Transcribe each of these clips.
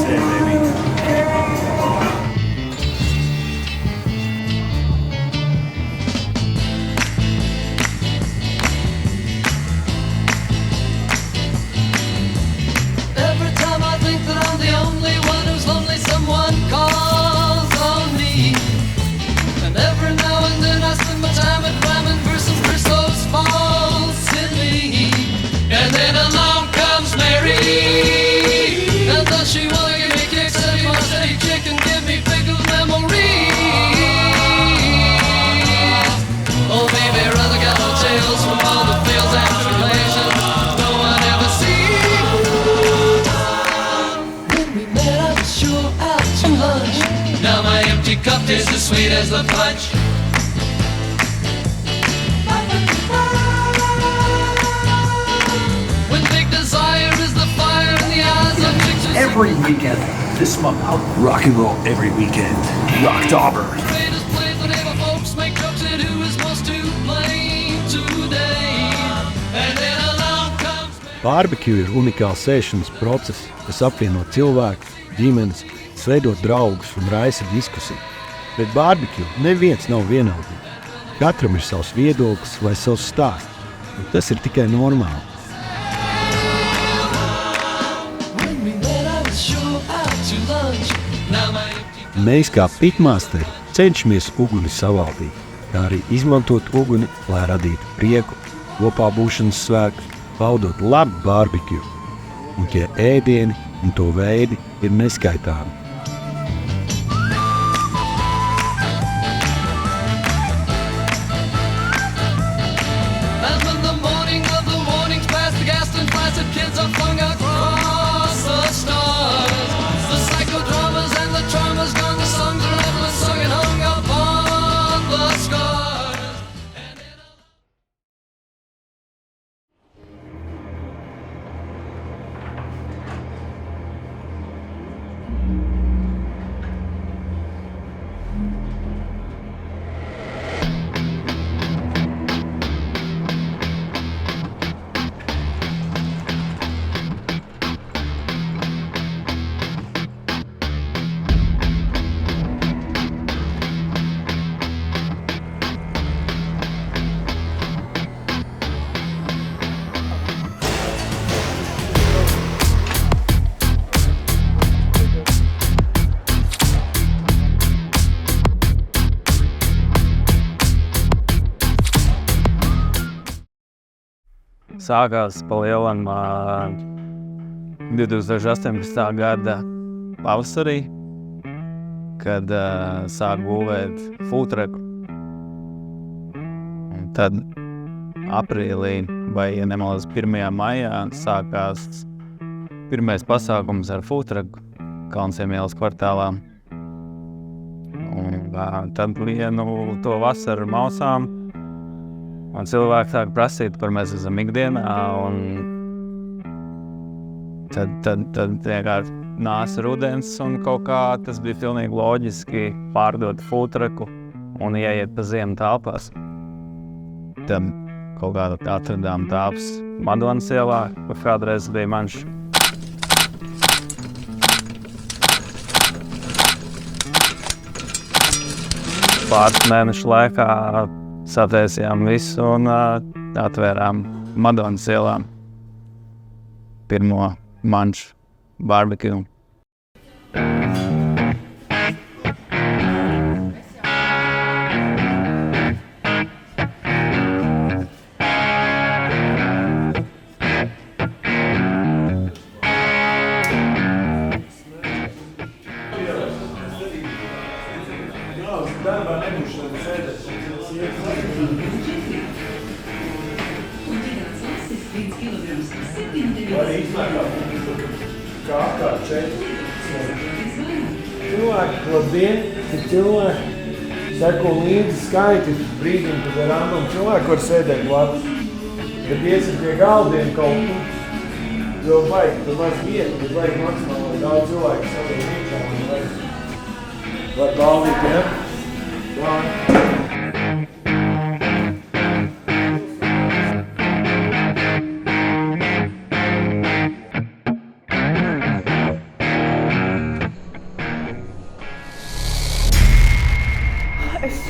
Tuesday, baby. Every time I think that I'm the only one who's lonely, someone calls on me. And every now and then I spend my time at climbing for some Christos falsely. And then along comes Mary, and does she wanna give me kicks, steady my steady chick, and give me pickled memories? Oh baby, rather got no tales from all the fails and tribulations no one ever sees. When we met I was sure out to lunch. Now my empty cup tastes as sweet as the punch. When big desire is the fire in the eyes of chicks who Every weekend this month. Rock and roll every weekend. Rock Dauber. Raiders play the neighbor folks, make jokes at who is most to blame today. And then along comes Barbecue ir unikāls sēšanas process, kas apvieno cilvēkus, ģimenes, veidot draugus un raisa diskusiju. Bet barbecue neviens nav vienaldīgs. Katram ir savs viedoklis vai savs stāsts, un tas ir tikai normāli. when we met I was sure out to lunch. Now my empty Mēs kā pitmasteri cenšamies uguni savaldīt, kā arī izmantot uguni, lai radītu prieku, kopā būšanas svētkus, baudot labu barbecue. Un tie ēdieni un to veidi ir neskaitāmi. And when the morning of the warnings past the gas and flaccid kids are flung across the stars. The psychodramas and the traumas gone, the songs are level and sung and hung upon the scars. Sākās pa lielam 2018. gada pavasarī, kad sāk būvēt foodtrucku. Un tad aprīlī vai, ja nemaldos, 1. maijā sākās pirmais pasākums ar foodtrucku Kalnsiem ielas kvartālā. Un tad vienu to vasaru mausām. Un cilvēki sāk prasīt, kur mēs esam ikdienā, un tad vienkārši nāca rudens, un kaut kā tas bija pilnīgi loģiski pārdot foodtrucku un ieiet pa ziemu telpās. Tad kaut kā atradām telpas Madonas ielā, kur kādreiz bija manš. Pāris mēnešu laikā sataisījām visu un atvērām Madonas ielā pirmo manšu barbecue. Cilvēki, labdien, cik cilvēki seko līdzi skaiti brīdim, kad ir random cilvēki var sēdēt blakus. Kad iesim pie galdiem kaut kur, jo vajag, tur maz vietu, bet vajag maksimāli daudz cilvēku saviem iekšā un vajag galdīt, ja? Tā.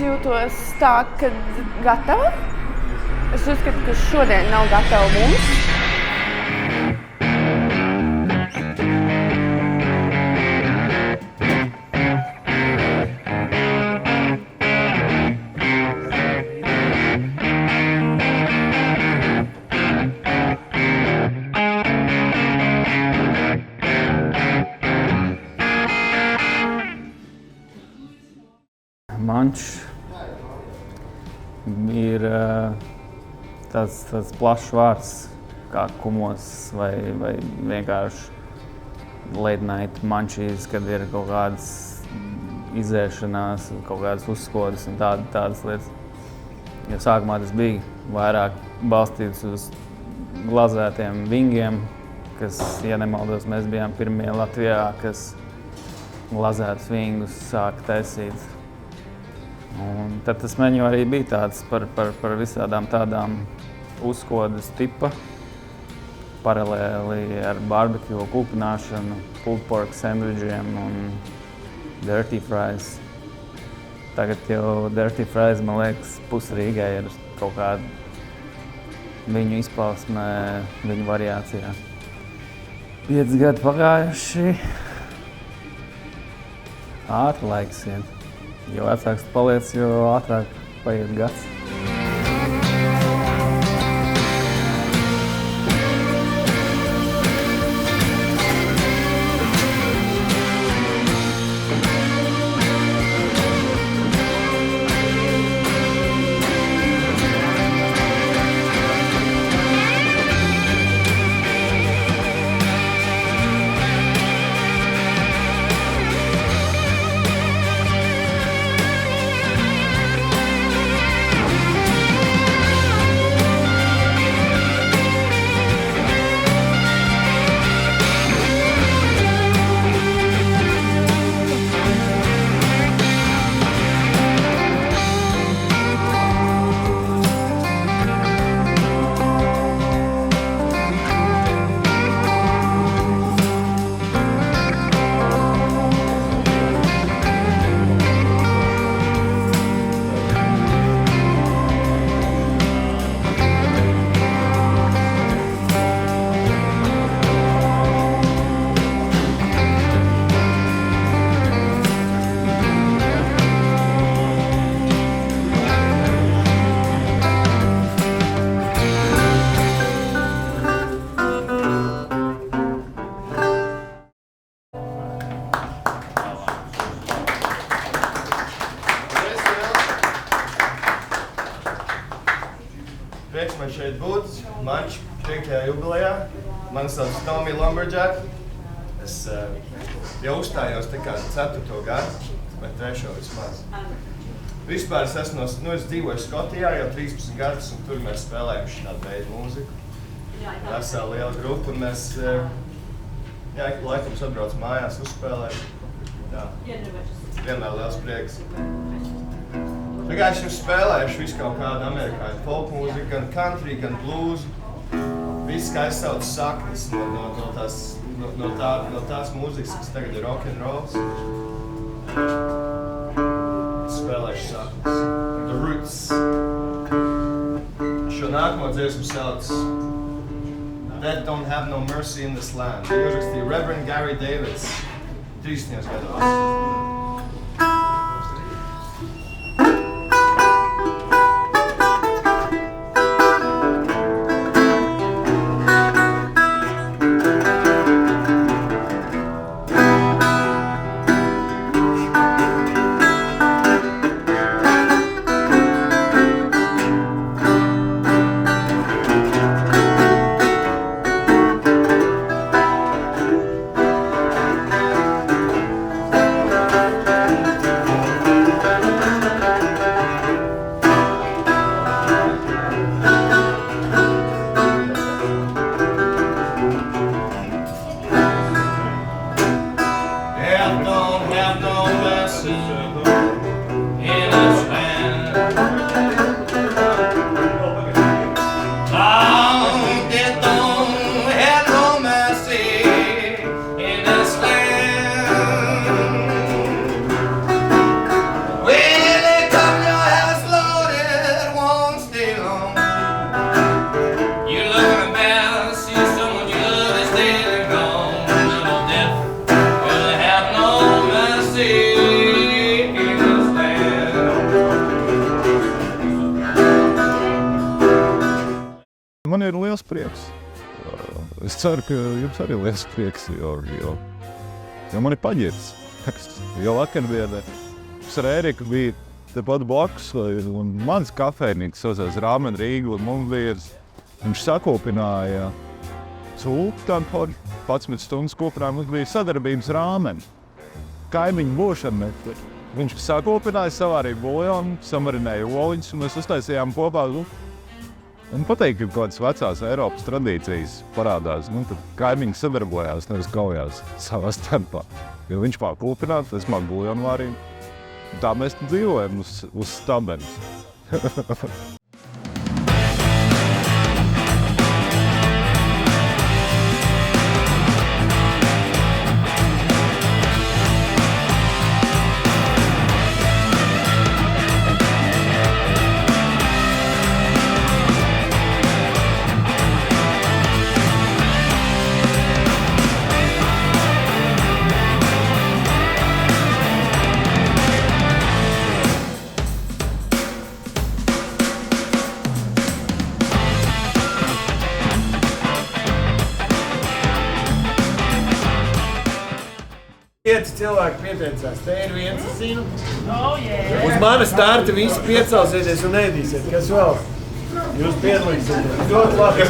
jūtos tā, ka gatava. Es uzskatu, ka šodien nav gatava mums. Mančs ir tāds plašs vārds kā kumos vai vienkārši late night munchies, kad ir kaut kādas izēšanās, kaut kādas uzskodas un tādas lietas. Jo sākumā tas bija vairāk balstīts uz glazētiem vingiem, kas, ja nemaldos, mēs bijām pirmie Latvijā, kas glazētus vingus sāka taisīt. Un tad tas menu arī bija tāds par visādām tādām uzkodas tipa, paralēli ar barbecue kūpināšanu, pulled pork sandvičiem un dirty fries. Tagad jau dirty fries, man liekas, pusrīgai ir kaut kāda viņu izpausmē, viņu variācijā. 5 gadi pagājuši, ātri laiks iet. Jo vecāks tu paliec, jo ātrāk paiet gads. Prieks man šeit būt, Mančs 5. jubilejā. Mani sauc Tommy Lumberjack. Es jau uzstājos tā kā 4. gadu, vai 3. vismaz. Vispār es esmu es dzīvoju Skotijā jau 13 gadus, un tur mēs spēlējam šādu veidu mūziku. Vesela liela grupa, un mēs ik pa laikam sabrauc mājās, uzspēlējam. Tā. Vienmēr liels prieks. Tagad es jums spēlējuši visu kaut kādu amerikāņu folk mūziku, gan country, gan blues. Viss, kā es saucu saknes no tās mūzikas, kas tagad ir rock'n'rolls. Spēlējuši saknes. The Roots. Šo nākamo dziesmu sauc Dead Don't Have No Mercy in This Land. To uzrakstīja Reverend Gary Davids 30. gados. Well, they come Es ceru, ka jums arī liels prieks, jo man ir paģirs. Jo vakardienē es ar Ēriku bija tepat blakus, un mans kafejnīgs saucās Rāmen Rīga, un mums bija, viņš sakopināja cūku, tam par 11 stundas kopinā, mums bija sadarbības Rāmen. Kaimiņu būšana Netflix. Viņš sakopināja, savārīja buljonu, samarinēja oliņus, un mēs uztaisījām kopā. Un pateikt, ka kādas vecās Eiropas tradīcijas parādās, tad kaimiņi sadarbojās, nevis kaujās savā starpā. Jo viņš māk kūpināt, es māk buljonu vārīt. Tā mēs dzīvojam uz stabenes. Pieci cilvēki pieteicās. Te ir viens, es zinu. Uz mana starta visi piecelsies un ēdīsiet. Kas vēl? Jūs piedalīsieties. Ļoti labi.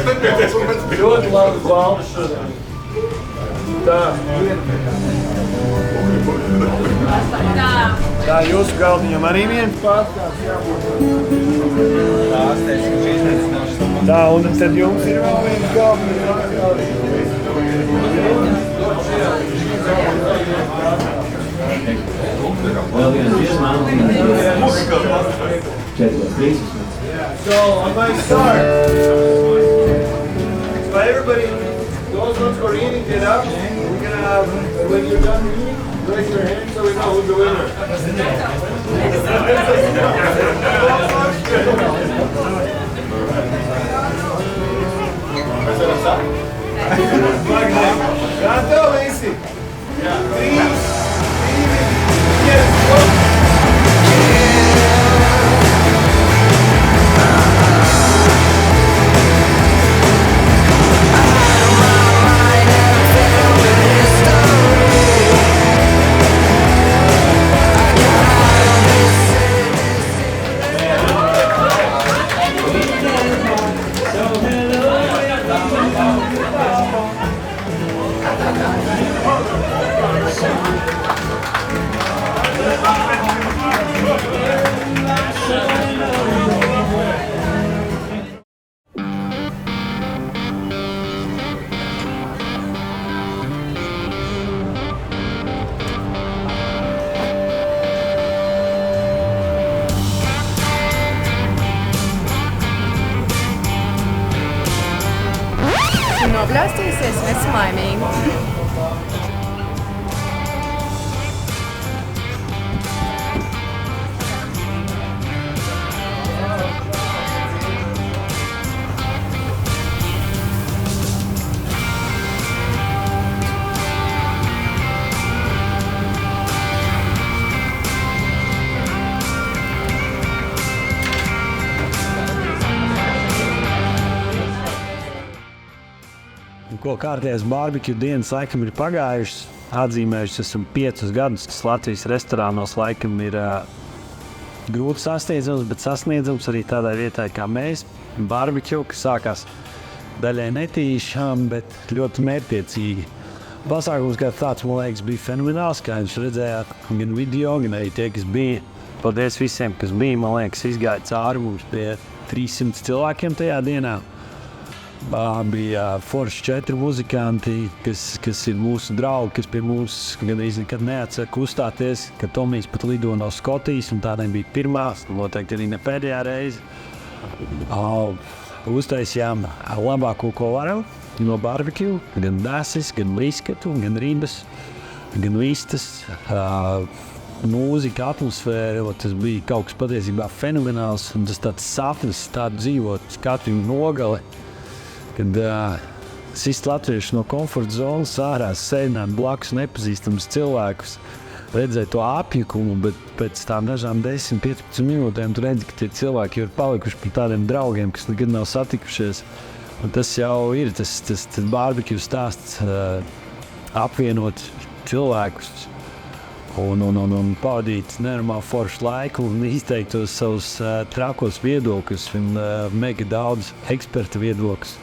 Ļoti labi balvas šodien. Tā. Tā jūsu galdiņam arī viens pārstāvs jābūt. Tā, un tad jums ir vēl viens galdiņam. So I might start. So everybody, those ones who are eating, get up. We're gonna have, when you're done eating, raise your hand so we know who's the winner. Gatavo visi? Nobļaustīsies, un esi laimīgi. Ko kārtējās barbekju dienas laikam ir pagājušas, atzīmējušas esam 5 gadus, kas Latvijas restorānos laikam ir grūti sasniedzams, bet sasniedzams arī tādai vietai kā mēs. Barbekju, kas sākās daļai netīšām, bet ļoti mērķtiecīgi. Pasākums kā tāds, man liekas, bija fenomenāls, kā jūs redzējāt, gan video, gan arī tie, kas bija. Paldies visiem, kas bija, man liekas, izgāja cauri mums pie 300 cilvēkiem tajā dienā. Bija forši 4 muzikanti, kas ir mūsu draugi, kas pie mums gandrīz nekad neatsaka uzstāties, ka Tomijs pat lido no Skotijas, un tādiem bija pirmās, noteikti arī ne pēdējā reize. Uztaisījām labāko, ko varam no barbekju, gan dāsis, gan līskatu, gan ribas, gan vistas. Mūzika, atmosfēra, tas bija kaut kas patiesībā fenomenāls, un tas tāds sapnis, tādu dzīvot katru nogali. Kad sist latvieši no komforta zonas ārā sēdināt blakus nepazīstamus cilvēkus, redzēt to apjukumu, bet pēc tām dažām 10-15 minūtēm tu redzi, ka tie cilvēki jau ir palikuši par tādiem draugiem, kas nekad nav satikušies. Un tas jau ir tas barbecue stāsts, apvienot cilvēkus un pavadīt nenormāli foršu laiku un izteikt tos savus trakos viedokļus un mega daudz ekspertu viedokļus.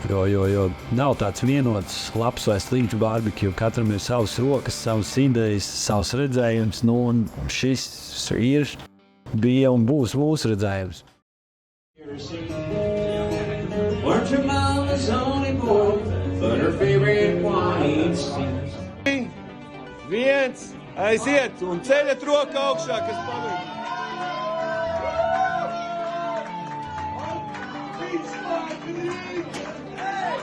Jo nav tāds vienots, labs vai slikts barbecue. Katram ir savas rokas, savas idejas, savs redzējums. Nu, un šis bija un būs mūsu redzējums. Weren't your mama's only boy, but her favorite wine. 1, aiziet un ceļat roku augšā, kas paliek.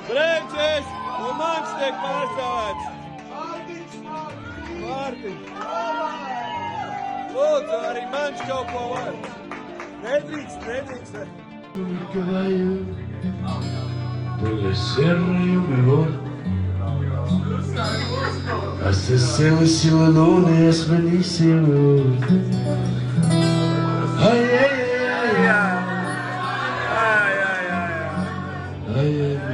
Bremces un mans tiek pārstāvēts. Mārtiņš. Lūdzu, arī mans kaut ko var. Nedrīkst. Le cierre yo me voy. Hasta cielo si la luna es buenísimo. Ay, ay, ay, ay, ay, ay,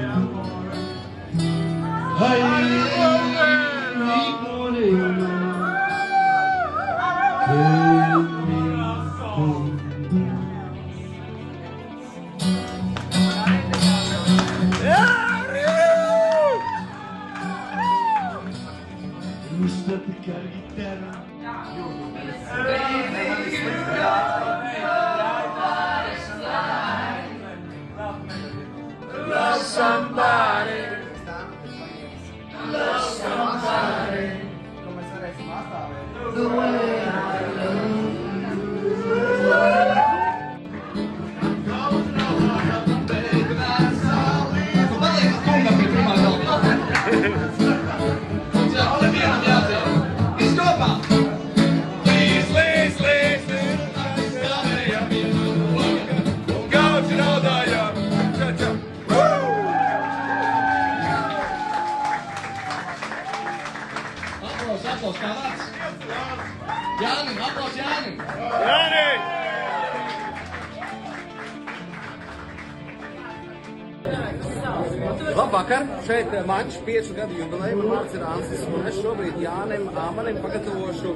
Labvakar! Šeit Mančs 5 gadu jubileja. Man vārds ir Ansis, un es šobrīd Jānim Āmanim pagatavošu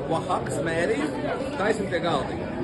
Oahakas mēriju. Taisim pie galdiņa.